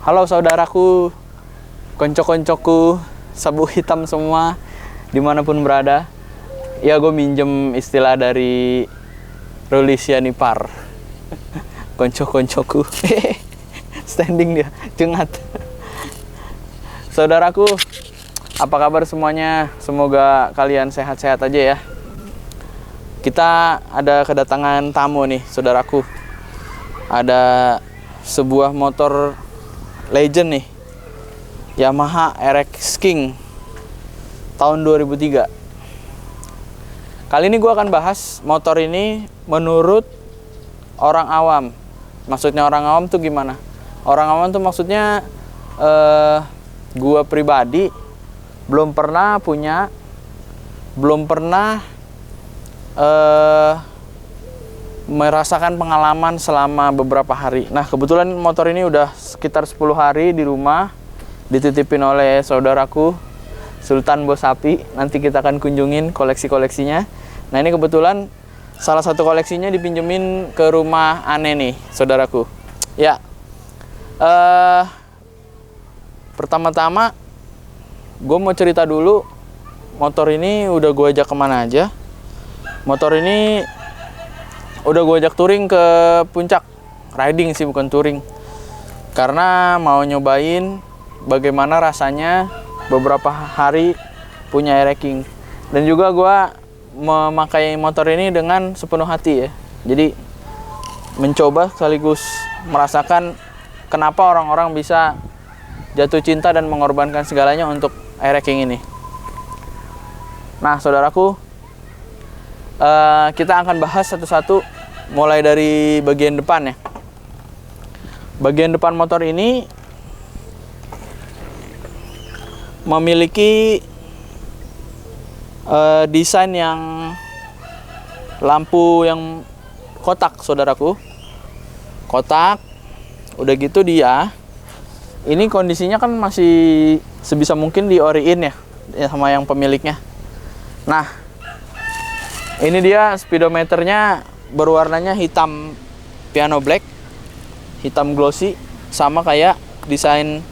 Halo saudaraku, konco-koncoku, sabu hitam semua, dimanapun berada. Ya, gue minjem istilah dari Ruli Sianipar. Konco-koncoku. Standing dia, cengat. Saudaraku, apa kabar semuanya? Semoga kalian sehat-sehat aja ya. Kita ada kedatangan tamu nih, saudaraku. Ada sebuah motor legend nih, Yamaha RX King tahun 2003. Kali ini gue akan bahas motor ini menurut orang awam. Maksudnya orang awam tuh gimana? Orang awam tuh maksudnya gue pribadi belum pernah punya, belum pernah merasakan pengalaman selama beberapa hari. Nah, kebetulan motor ini udah sekitar 10 hari di rumah, dititipin oleh saudaraku Sultan Bos Sapi. Nanti kita akan kunjungin koleksi-koleksinya. Nah, ini kebetulan salah satu koleksinya dipinjemin ke rumah Ane nih, saudaraku. Ya, pertama-tama gue mau cerita dulu, motor ini udah gue ajak kemana aja. Motor ini udah gue ajak touring ke puncak, riding sih bukan touring, karena mau nyobain bagaimana rasanya beberapa hari punya RX King. Dan juga gue memakai motor ini dengan sepenuh hati ya, jadi mencoba sekaligus merasakan kenapa orang-orang bisa jatuh cinta dan mengorbankan segalanya untuk RX King ini. Nah, saudaraku, kita akan bahas satu-satu, mulai dari bagian depan ya. Bagian depan motor ini memiliki desain yang lampu yang kotak, saudaraku. Kotak. Udah gitu dia, ini kondisinya kan masih sebisa mungkin di ori-in ya sama yang pemiliknya. Nah, ini dia speedometernya berwarnanya hitam piano black, hitam glossy, sama kayak desain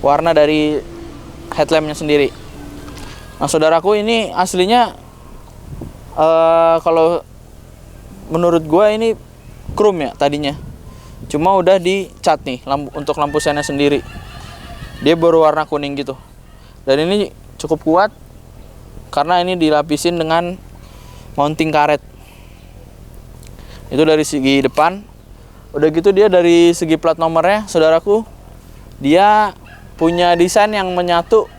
warna dari headlampnya sendiri. Nah, saudaraku, ini aslinya kalau menurut gua ini chrome ya tadinya, cuma udah dicat nih untuk lampu sennya sendiri, dia berwarna kuning gitu. Dan ini cukup kuat karena ini dilapisin dengan mounting karet. Itu dari segi depan. Udah gitu dia dari segi plat nomornya, saudaraku, dia punya desain yang menyatu.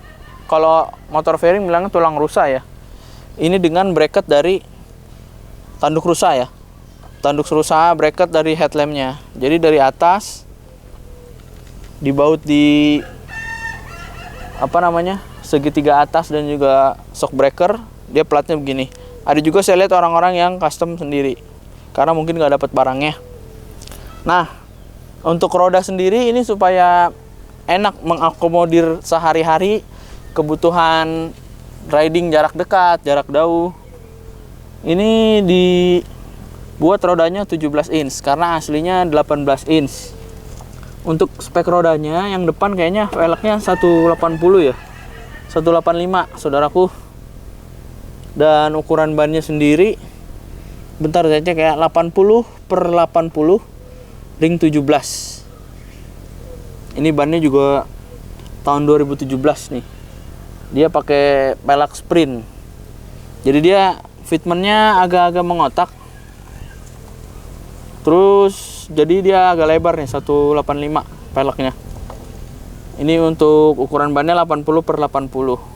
Kalau motor fairing bilangnya tulang rusa ya. Ini dengan bracket dari tanduk rusa ya. Tanduk rusa, bracket dari headlampnya. Jadi dari atas dibaut di segitiga atas dan juga shock breaker. Dia platnya begini. Ada juga saya lihat orang-orang yang custom sendiri, karena mungkin nggak dapat barangnya. Nah, untuk roda sendiri ini supaya enak mengakomodir sehari-hari kebutuhan riding jarak dekat, jarak jauh. Ini dibuat rodanya 17 inch karena aslinya 18 inch. Untuk spek rodanya yang depan kayaknya velgnya 180 ya. 185, saudaraku. Dan ukuran bannya sendiri, bentar saya cek, kayak 80/80 ring 17. Ini bannya juga tahun 2017 nih. Dia pakai pelek sprint. Jadi dia fitmentnya agak-agak mengotak. Terus jadi dia agak lebar nih, 185 peleknya. Ini untuk ukuran bannya 80/80.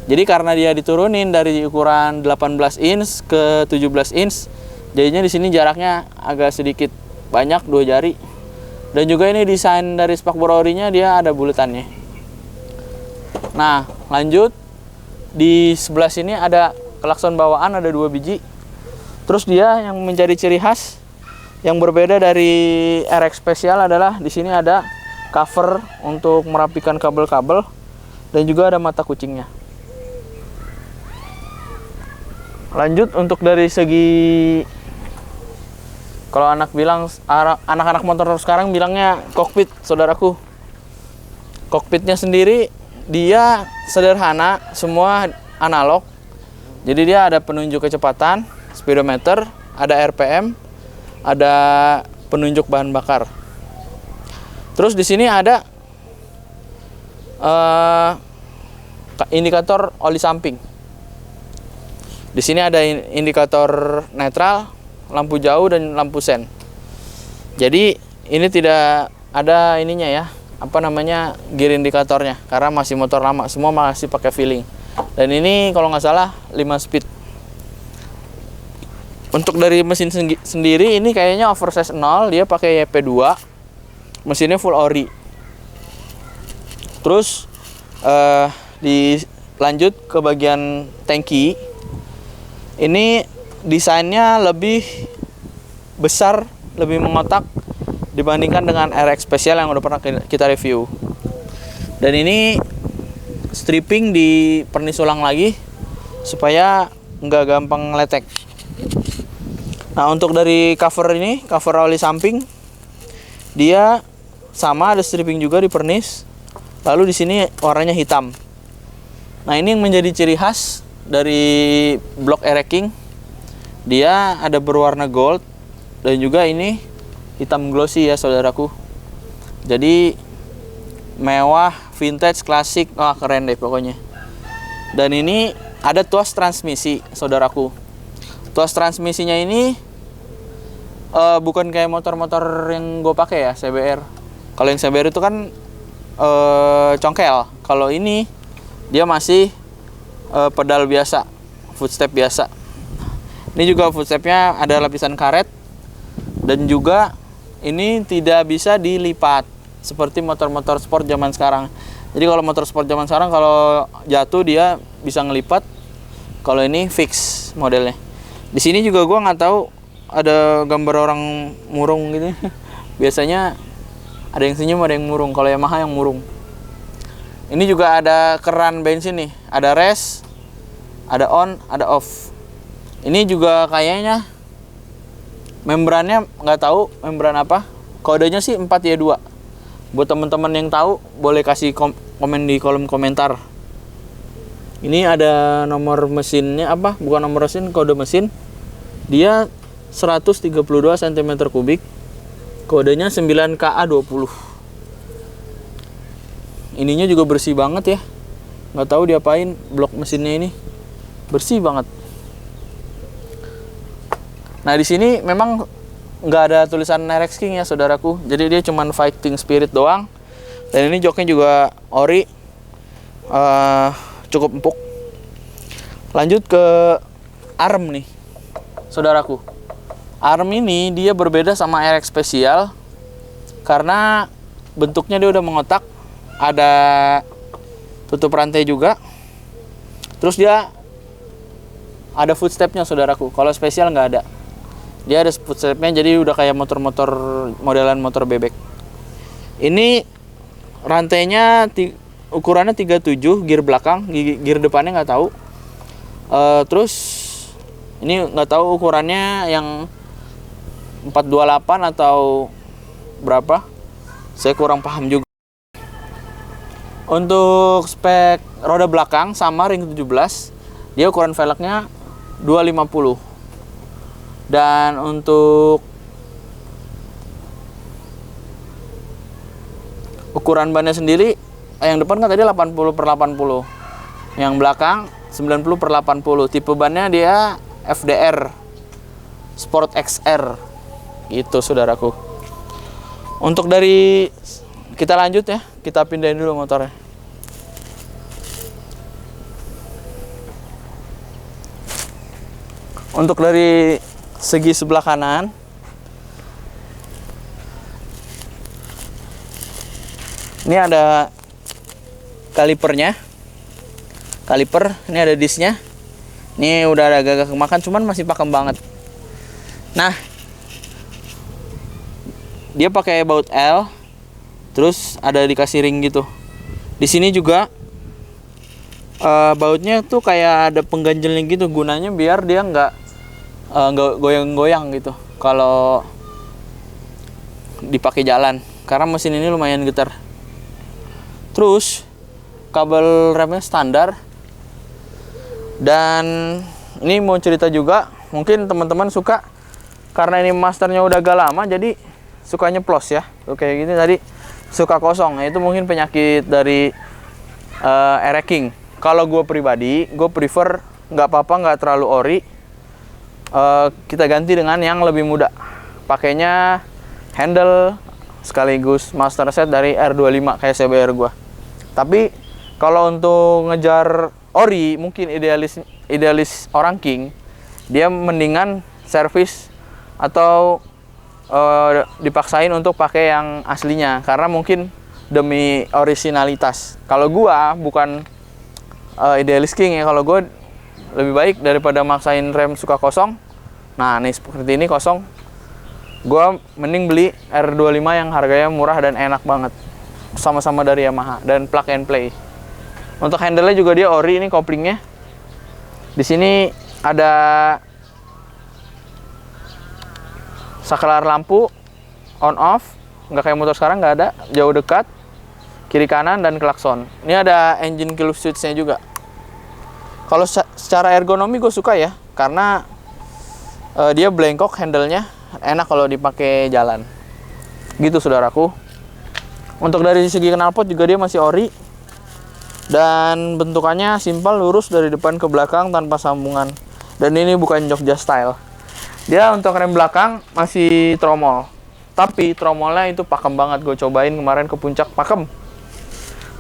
Jadi karena dia diturunin dari ukuran 18 inch ke 17 inch, jadinya di sini jaraknya agak sedikit banyak, 2 jari. Dan juga ini desain dari spakbor orinya, dia ada bulatannya. Nah, lanjut di sebelah sini ada klakson bawaan, ada 2 biji. Terus dia yang menjadi ciri khas yang berbeda dari RX Special adalah di sini ada cover untuk merapikan kabel-kabel dan juga ada mata kucingnya. Lanjut untuk dari segi Kalau anak-anak motor sekarang bilangnya kokpit, saudaraku. Kokpitnya sendiri dia sederhana, semua analog. Jadi dia ada penunjuk kecepatan, speedometer, ada RPM, ada penunjuk bahan bakar. Terus di sini ada indikator oli samping. Di sini ada indikator netral, lampu jauh dan lampu sen. Jadi ini tidak ada ininya ya, apa namanya, gear indikatornya, karena masih motor lama, semua masih pakai feeling. Dan ini kalau nggak salah 5 speed. Untuk dari mesin sendiri ini kayaknya oversize 0, dia pakai YP2. Mesinnya full ori. Terus dilanjut ke bagian tangki. Ini desainnya lebih besar, lebih mengotak dibandingkan dengan RX Special yang udah pernah kita review. Dan ini stripping di pernis ulang lagi supaya nggak gampang ngeletek. Nah, untuk dari cover ini, cover oli samping, dia sama, ada stripping juga di pernis. Lalu di sini warnanya hitam. Nah, ini yang menjadi ciri khas dari blok E-Racing. Dia ada berwarna gold dan juga ini hitam glossy ya, saudaraku. Jadi mewah, vintage, klasik, wah keren deh pokoknya. Dan ini ada tuas transmisi, saudaraku. Tuas transmisinya ini bukan kayak motor-motor yang gue pakai ya, CBR. Kalau yang CBR itu kan congkel. Kalau ini dia masih pedal biasa, footstep biasa. Ini juga footstepnya ada lapisan karet. Dan juga ini tidak bisa dilipat seperti motor-motor sport zaman sekarang. Jadi kalau motor sport zaman sekarang kalau jatuh dia bisa ngelipat. Kalau ini fix modelnya. Di sini juga gue nggak tahu ada gambar orang murung gitu. Biasanya ada yang senyum, ada yang murung. Kalau Yamaha yang murung. Ini juga ada keran bensin nih. Ada res, ada on, ada off. Ini juga kayaknya membrannya nggak tahu membran apa. Kodenya sih 4Y2. Buat teman-teman yang tahu boleh kasih komen di kolom komentar. Ini ada nomor mesinnya apa? Bukan nomor mesin, kode mesin. Dia 132 cm3. Kodenya 9KA20. Ininya juga bersih banget ya. Nggak tahu diapain blok mesinnya ini. Bersih banget. Nah, di sini memang nggak ada tulisan RX King ya, saudaraku. Jadi dia cuman fighting spirit doang. Dan ini joknya juga ori. Cukup empuk. Lanjut ke arm nih, saudaraku. Arm ini dia berbeda sama RX Special karena bentuknya dia udah mengotak, ada tutup rantai juga. Terus dia ada footstepnya, saudaraku. Kalau Special nggak ada. Dia ada footstepnya, jadi udah kayak motor-motor modelan motor bebek. Ini rantainya ukurannya 37, gear belakang, gear depannya nggak tahu. Terus ini nggak tahu ukurannya yang 428 atau berapa, saya kurang paham juga. Untuk spek roda belakang sama ring 17, dia ukuran velgnya 250. Dan untuk ukuran bannya sendiri, yang depan kan tadi 80/80, yang belakang 90/80. Tipe bannya dia FDR Sport XR gitu, saudaraku. Untuk dari kita lanjut ya, kita pindahin dulu motornya. Untuk dari segi sebelah kanan, ini ada kalipernya. Kaliper, ini ada disnya. Ini udah agak-agak kemakan, cuman masih pakem banget. Nah, dia pakai baut L, terus ada dikasih ring gitu. Di sini juga bautnya tuh kayak ada pengganjelnya gitu, gunanya biar dia nggak goyang-goyang gitu. Kalau dipakai jalan karena mesin ini lumayan getar. Terus kabel remnya standar. Dan ini mau cerita juga, mungkin teman-teman suka karena ini masternya udah agak lama jadi suka nyeplos ya. Tuh kayak gini tadi suka kosong. Nah, itu mungkin penyakit dari air-racking. Kalau gue pribadi, gue prefer nggak apa-apa nggak terlalu ori. Kita ganti dengan yang lebih muda. Pakainya handle sekaligus master set dari R25 kayak CBR gua. Tapi kalau untuk ngejar ori, mungkin idealis orang king, dia mendingan servis atau dipaksain untuk pakai yang aslinya karena mungkin demi originalitas. Kalau gua bukan idealis king ya, kalau gua lebih baik daripada maksain rem suka kosong. Nah, nih seperti ini kosong. Gua mending beli R25 yang harganya murah dan enak banget. Sama-sama dari Yamaha dan plug and play. Untuk handle-nya juga dia ori, ini koplingnya. Di sini ada saklar lampu on off, nggak kayak motor sekarang, nggak ada, jauh dekat, kiri kanan dan klakson. Ini ada engine kill switch-nya juga. Kalau secara ergonomi gue suka ya, karena dia bengkok handle-nya, enak kalau dipakai jalan. Gitu saudaraku. Untuk dari segi knalpot juga dia masih ori. Dan bentukannya simpel, lurus dari depan ke belakang tanpa sambungan. Dan ini bukan Jogja style. Dia untuk rem belakang masih tromol. Tapi tromolnya itu pakem banget. Gue cobain kemarin ke puncak, pakem.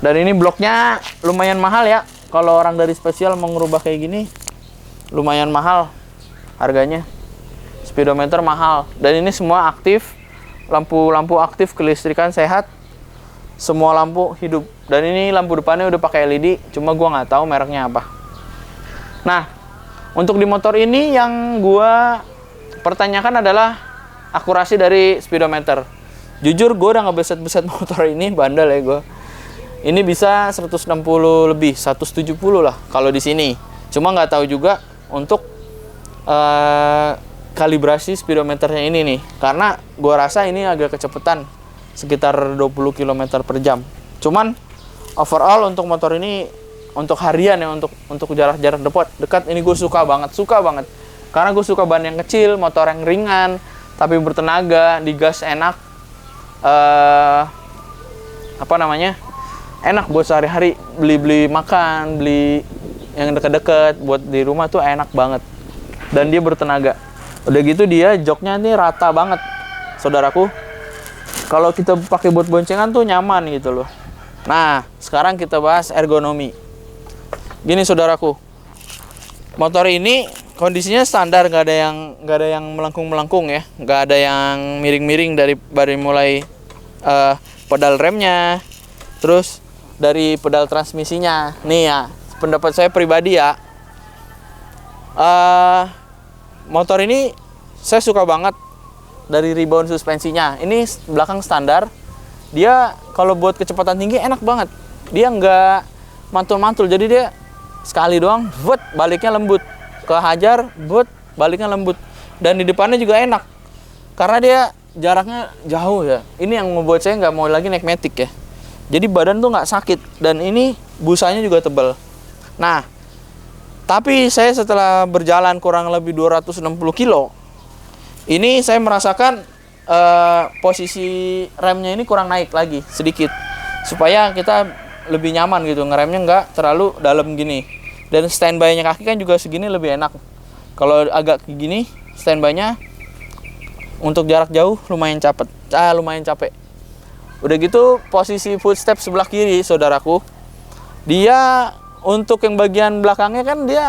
Dan ini bloknya lumayan mahal ya. Kalau orang dari spesial mau ngerubah kayak gini, lumayan mahal harganya. Speedometer mahal. Dan ini semua aktif. Lampu-lampu aktif, kelistrikan sehat. Semua lampu hidup. Dan ini lampu depannya udah pakai LED, cuma gua nggak tahu mereknya apa. Nah, untuk di motor ini yang gua pertanyakan adalah akurasi dari speedometer. Jujur gua udah ngebeset-beset motor ini, bandel ya gua. Ini bisa 160 lebih, 170 lah kalau di sini. Cuma nggak tahu juga untuk kalibrasi speedometernya ini nih, karena gua rasa ini agak kecepatan, sekitar 20 km per jam. Cuman overall untuk motor ini untuk harian ya, untuk jarak-jarak dekat ini gue suka banget karena gue suka ban yang kecil, motor yang ringan tapi bertenaga, digas enak, enak buat sehari-hari, beli makan, beli yang deket-deket buat di rumah tuh enak banget. Dan dia bertenaga. Udah gitu dia joknya nih rata banget saudaraku. Kalau kita pakai buat boncengan tuh nyaman gitu loh. Nah, sekarang kita bahas ergonomi. Gini saudaraku, motor ini kondisinya standar, nggak ada yang melengkung ya, nggak ada yang miring-miring dari mulai pedal remnya, terus dari pedal transmisinya. Nih ya, pendapat saya pribadi ya, motor ini saya suka banget. Dari rebound suspensinya, ini belakang standar. Dia kalau buat kecepatan tinggi enak banget. Dia nggak mantul-mantul, jadi dia sekali doang, buat baliknya lembut. Kehajar, buat baliknya lembut. Dan di depannya juga enak, karena dia jaraknya jauh ya. Ini yang membuat saya nggak mau lagi naik Matic ya. Jadi badan tuh nggak sakit, dan ini busanya juga tebal. Nah, tapi saya setelah berjalan kurang lebih 260 kilo, ini saya merasakan posisi remnya ini kurang naik lagi sedikit, supaya kita lebih nyaman gitu, ngeremnya nggak terlalu dalam gini. Dan standby-nya kaki kan juga segini lebih enak. Kalau agak gini standby-nya untuk jarak jauh lumayan capek. Udah gitu posisi footstep sebelah kiri saudaraku, dia untuk yang bagian belakangnya kan dia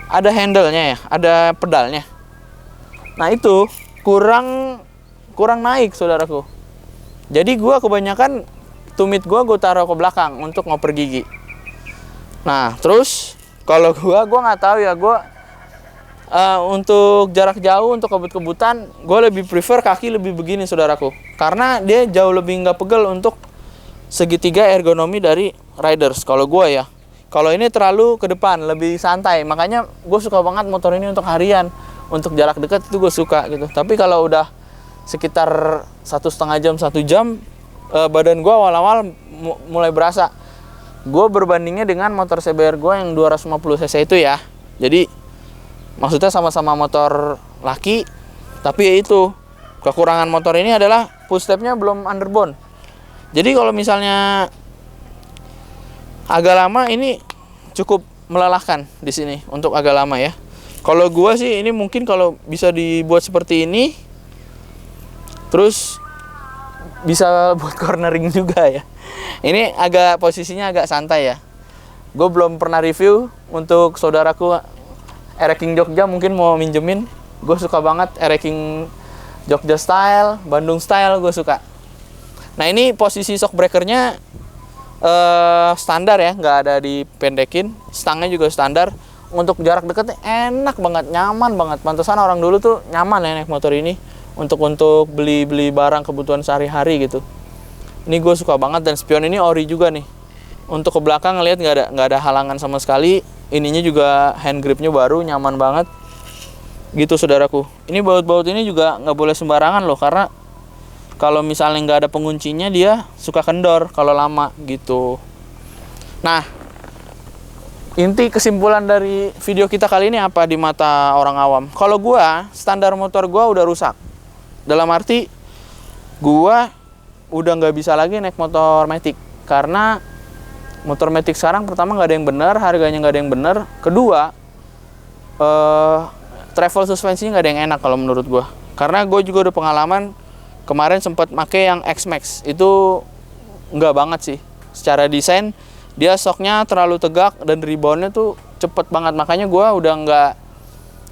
ada handle-nya ya, ada pedalnya. Nah itu kurang naik saudaraku. Jadi gua kebanyakan tumit gua taruh ke belakang untuk ngoper gigi. Nah terus kalau gua nggak tahu ya, gua untuk jarak jauh, untuk kebut-kebutan, gua lebih prefer kaki lebih begini saudaraku, karena dia jauh lebih nggak pegel untuk segitiga ergonomi dari riders. Kalau gua ya, kalau ini terlalu ke depan, lebih santai. Makanya gue suka banget motor ini untuk harian. Untuk jarak dekat itu gue suka gitu. Tapi kalau udah sekitar 1,5 jam 1 jam badan gue awal-awal mulai berasa. Gue berbandingnya dengan motor CBR gue yang 250 cc itu ya. Jadi maksudnya sama-sama motor laki, tapi ya itu kekurangan motor ini adalah footstepnya belum underbone. Jadi kalau misalnya agak lama ini cukup melelahkan di sini untuk agak lama ya. Kalau gue sih ini mungkin kalau bisa dibuat seperti ini, terus bisa buat cornering juga ya. Ini agak posisinya agak santai ya. Gue belum pernah review untuk saudaraku Ereking Jogja, mungkin mau minjemin. Gue suka banget Ereking Jogja style, Bandung style gue suka. Nah ini posisi shock breakernya standar ya, nggak ada dipendekin. Stangnya juga standar. Untuk jarak dekatnya enak banget, nyaman banget. Pantesan orang dulu tuh nyaman ya naik motor ini untuk beli barang kebutuhan sehari-hari gitu. Ini gue suka banget, dan spion ini ori juga nih. Untuk ke belakang ngeliat nggak ada halangan sama sekali. Ininya juga hand gripnya baru, nyaman banget. Gitu saudaraku. Ini baut-baut ini juga nggak boleh sembarangan loh, karena kalau misalnya nggak ada penguncinya dia suka kendor kalau lama gitu. Nah, inti kesimpulan dari video kita kali ini apa di mata orang awam? Kalau gua, standar motor gua udah rusak. Dalam arti gua udah nggak bisa lagi naik motor matic, karena motor matic sekarang pertama nggak ada yang benar, harganya nggak ada yang benar. Kedua, travel suspensinya nggak ada yang enak kalau menurut gua. Karena gue juga udah pengalaman kemarin sempat make yang X-Max, itu nggak banget sih. Secara desain dia shocknya terlalu tegak dan reboundnya tuh cepet banget. Makanya gue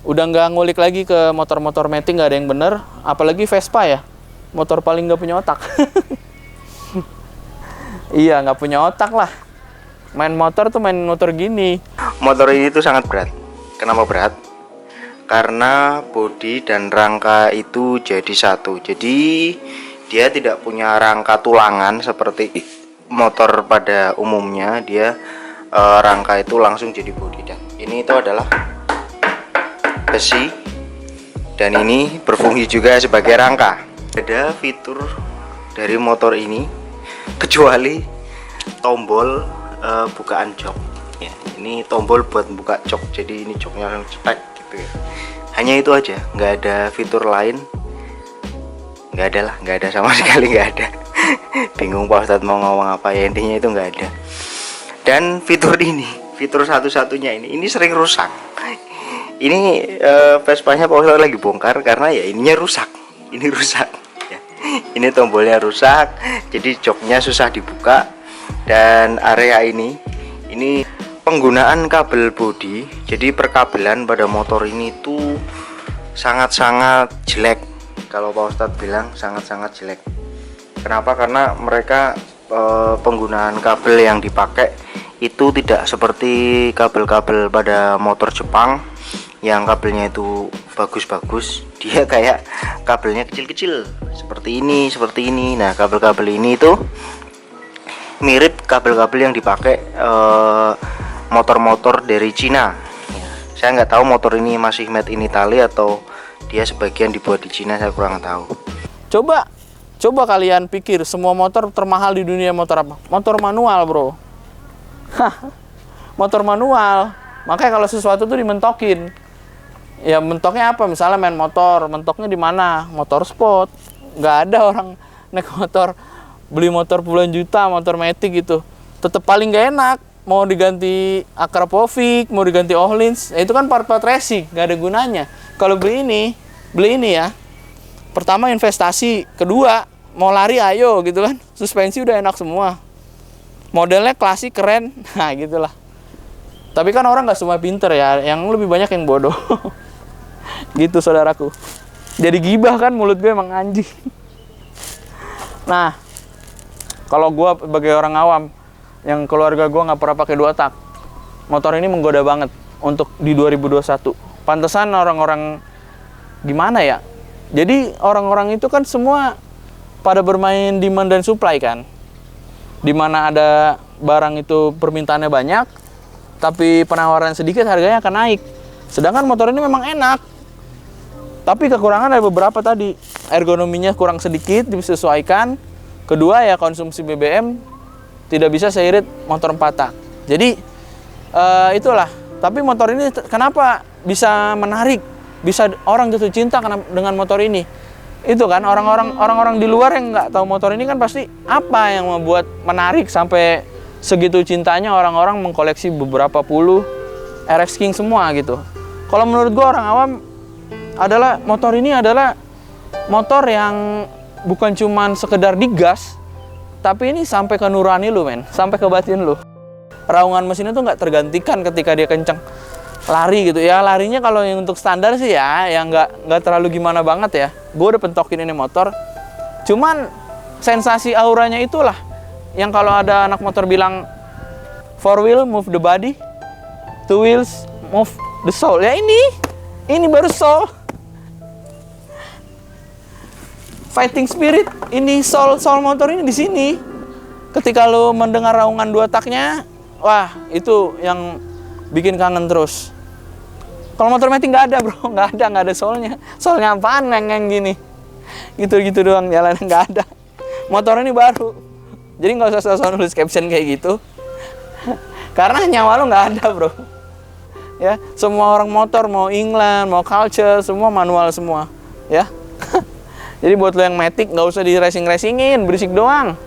udah nggak ngulik lagi ke motor-motor matic, nggak ada yang bener. Apalagi Vespa ya, motor paling nggak punya otak. Iya, nggak punya otak lah. Main motor tuh main motor gini. Motor ini tuh sangat berat. Kenapa berat? Karena bodi dan rangka itu jadi satu. Jadi dia tidak punya rangka tulangan seperti motor pada umumnya. Dia rangka itu langsung jadi bodi, dan ini itu adalah besi, dan ini berfungsi juga sebagai rangka. Ada fitur dari motor ini kecuali tombol bukaan jok ya. Ini tombol buat buka jok, jadi ini joknya langsung cetek gitu ya. Hanya itu aja, nggak ada fitur lain, nggak ada lah, nggak ada sama sekali, nggak ada. Bingung Pak Ustadz mau ngomong apa ya, intinya itu nggak ada. Dan fitur ini, fitur satu-satunya ini sering rusak. Ini Vespanya Pak Ustadz lagi bongkar karena ya ininya rusak, ini rusak ya. Ini tombolnya rusak, jadi joknya susah dibuka. Dan area ini penggunaan kabel bodi, jadi perkabelan pada motor ini tuh sangat-sangat jelek. Kalau Pak Ustadz bilang sangat-sangat jelek. Kenapa? Karena mereka penggunaan kabel yang dipakai itu tidak seperti kabel-kabel pada motor Jepang yang kabelnya itu bagus-bagus. Dia kayak kabelnya kecil-kecil seperti ini. Nah, kabel-kabel ini itu mirip kabel-kabel yang dipakai motor-motor dari Cina ya. Saya nggak tahu motor ini masih made in Italy atau dia sebagian dibuat di Cina, saya kurang tahu. Coba kalian pikir, semua motor termahal di dunia motor apa? Motor manual, bro. Motor manual. Makanya kalau sesuatu tuh dimentokin. Ya mentoknya apa? Misalnya main motor, mentoknya di mana? Motor sport. Nggak ada orang naik motor, beli motor puluhan juta, motor matic gitu. Tetap paling nggak enak. Mau diganti Akrapovic, mau diganti Öhlins, itu kan part-part racing, nggak ada gunanya. Kalau beli ini ya. Pertama investasi, kedua mau lari ayo gitu kan. Suspensi udah enak semua. Modelnya klasik keren, nah gitulah. Tapi kan orang nggak semua pinter ya, yang lebih banyak yang bodoh. Gitu saudaraku. Jadi gibah kan, mulut gue emang anjing. Nah, kalau gue sebagai orang awam, yang keluarga gue nggak pernah pakai 2 tak, motor ini menggoda banget untuk di 2021. Pantesan orang-orang gimana ya? Jadi orang-orang itu kan semua pada bermain demand dan supply kan. Dimana ada barang itu permintaannya banyak, tapi penawaran sedikit harganya akan naik. Sedangkan motor ini memang enak, tapi kekurangan ada beberapa tadi. ergonominya kurang sedikit, disesuaikan. Kedua ya konsumsi BBM tidak bisa seirit motor 4 tak. Jadi itulah. Tapi motor ini kenapa bisa menarik, bisa orang jatuh cinta dengan motor ini? Itu kan orang-orang di luar yang nggak tahu motor ini kan pasti apa yang membuat menarik sampai segitu cintanya orang-orang mengkoleksi beberapa puluh RX King semua gitu. Kalau menurut gua orang awam adalah motor ini adalah motor yang bukan cuman sekedar digas, tapi ini sampai ke nurani lu men, sampai ke batin lu. Raungan mesinnya tuh nggak tergantikan ketika dia kenceng lari gitu ya. Larinya kalau yang untuk standar sih ya, yang nggak terlalu gimana banget ya. Gue udah pentokin ini motor, cuman sensasi auranya itulah yang kalau ada anak motor bilang 4 wheel move the body, 2 wheels move the soul. Ya ini baru soul. Fighting spirit, ini soul motor ini di sini. Ketika lo mendengar raungan 2 taknya, wah itu yang bikin kangen terus. Kalau motor matic nggak ada bro, nggak ada soulnya. Soulnya apaan yang gini? Gitu doang jalannya, nggak ada. Motor ini baru, jadi nggak usah nulis caption kayak gitu. Karena nyawa lo nggak ada bro. Ya, semua orang motor mau England, mau culture, semua manual semua. Ya. Jadi buat lo yang matic nggak usah di racingin, berisik doang,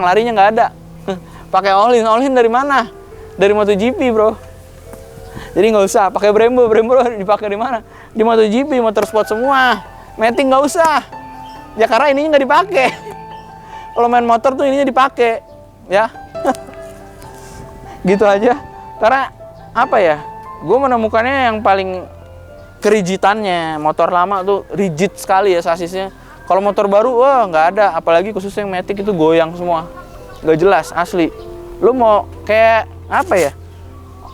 larinya nggak ada. Pakai all-in dari mana? Dari MotoGP bro. Jadi nggak usah pakai Brembo dipakai di mana? Di MotoGP, motorsport semua. Matic nggak usah. Ya karena ininya nggak dipakai. Kalau main motor tuh ininya dipakai, ya. Gitu aja. Karena apa ya? Gue menemukannya yang paling kerigitannya motor lama tuh rigid sekali ya sasisnya. Kalau motor baru, wah nggak ada. Apalagi khususnya yang matic itu goyang semua, nggak jelas asli. Lu mau kayak apa ya?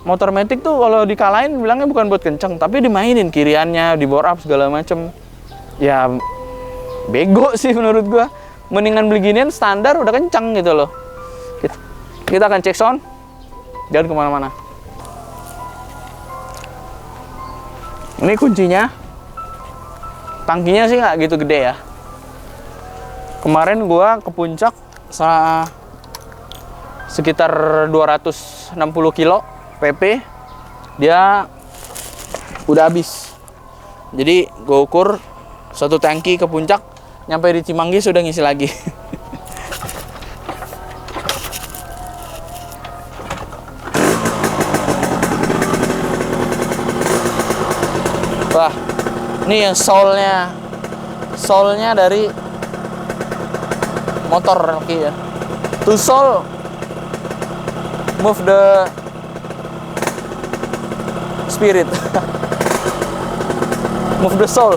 Motor matic tuh kalau dikalahin bilangnya bukan buat kenceng, tapi dimainin kiriannya, di bore up segala macem. Ya bego sih menurut gua. Mendingan beli ginian standar udah kenceng gitu loh. Kita akan cek sound. Jangan kemana-mana. Ini kuncinya. Tangkinya sih nggak gitu gede ya. Kemarin gua ke puncak sekitar 260 kilo PP, dia udah habis. Jadi gue ukur 1 tangki ke puncak, nyampe di Cimanggi sudah ngisi lagi. Wah, ini yang soulnya dari motor oke ya. To soul move the spirit. Move the soul.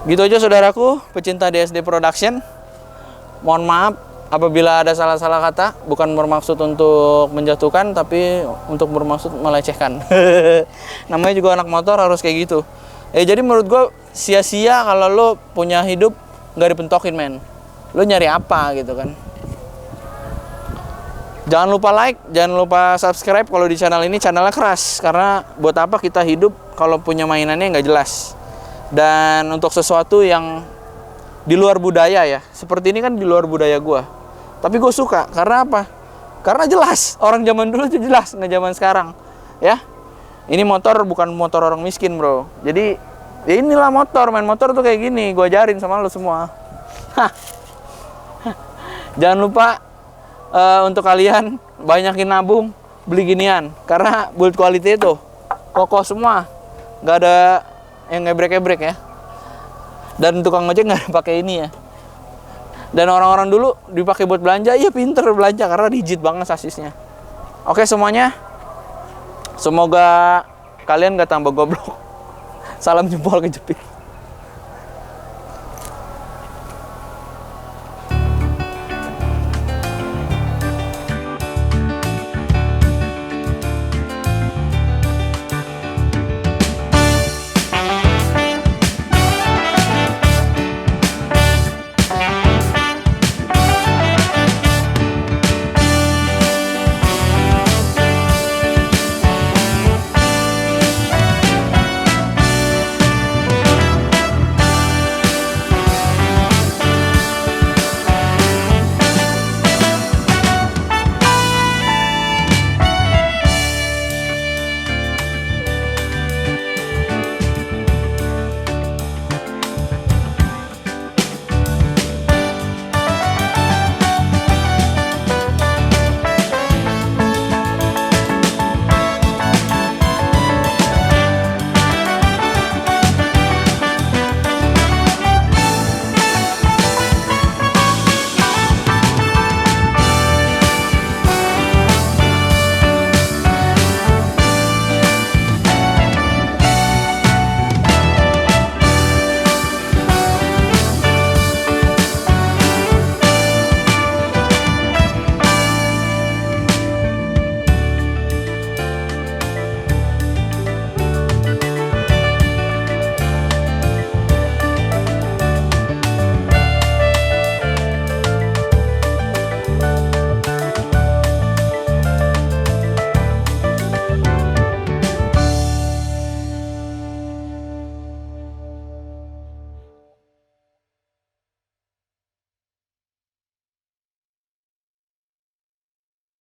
Gitu aja saudaraku, pecinta DSD Production. Mohon maaf apabila ada salah-salah kata, bukan bermaksud untuk menjatuhkan, tapi untuk bermaksud melecehkan. Namanya juga anak motor harus kayak gitu. Jadi menurut gue sia-sia kalau lo punya hidup nggak dipentokin men. Lo nyari apa gitu kan. Jangan lupa like, jangan lupa subscribe kalau di channel ini, channelnya keras. Karena buat apa kita hidup kalau punya mainannya nggak jelas. Dan untuk sesuatu yang di luar budaya ya, seperti ini kan di luar budaya gue. Tapi gue suka, karena apa? Karena jelas, orang zaman dulu itu jelas, nggak zaman sekarang. Ya, ini motor bukan motor orang miskin bro. Jadi, ya inilah motor, main motor tuh kayak gini. Gue ajarin sama lo semua. Jangan lupa untuk kalian banyakin nabung, beli ginian. Karena build quality itu kokoh semua, nggak ada yang ngebrek-ngebrek ya. Dan tukang ojek nggak pakai ini ya. Dan orang-orang dulu dipakai buat belanja, iya pinter belanja karena rigid banget sasisnya. Oke semuanya, semoga kalian nggak tambah goblok. Salam jempol kejepit.